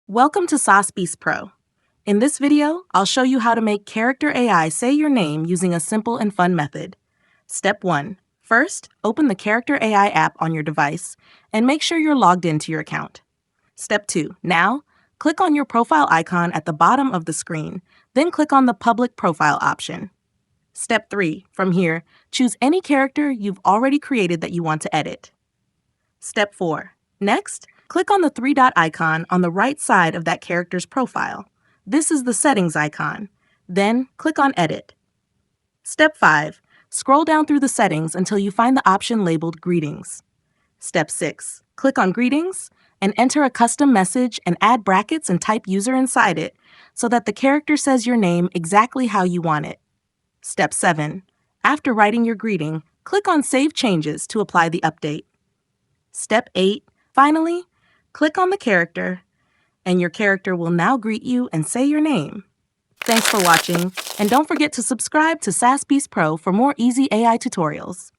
Welcome to Saas Pro. In this video, I'll show you how to make Character AI say your name using a simple and fun method. Step 1. First, open the Character AI app on your device and make sure you're logged into your account. Step 2. Now, click on your profile icon at the bottom of the screen, then click on the Public Profile option. Step 3. From here, choose any character you've already created that you want to edit. Step 4. Next, click on the three-dot icon on the right side of that character's profile. This is the settings icon. Then, click on Edit. Step 5. Scroll down through the settings until you find the option labeled Greetings. Step 6. Click on Greetings and enter a custom message and add brackets and type user inside it so that the character says your name exactly how you want it. Step 7. After writing your greeting, click on Save Changes to apply the update. Step 8. Finally, click on the character, and your character will now greet you and say your name. Thanks for watching, and don't forget to subscribe to Saas Pro for more easy AI tutorials.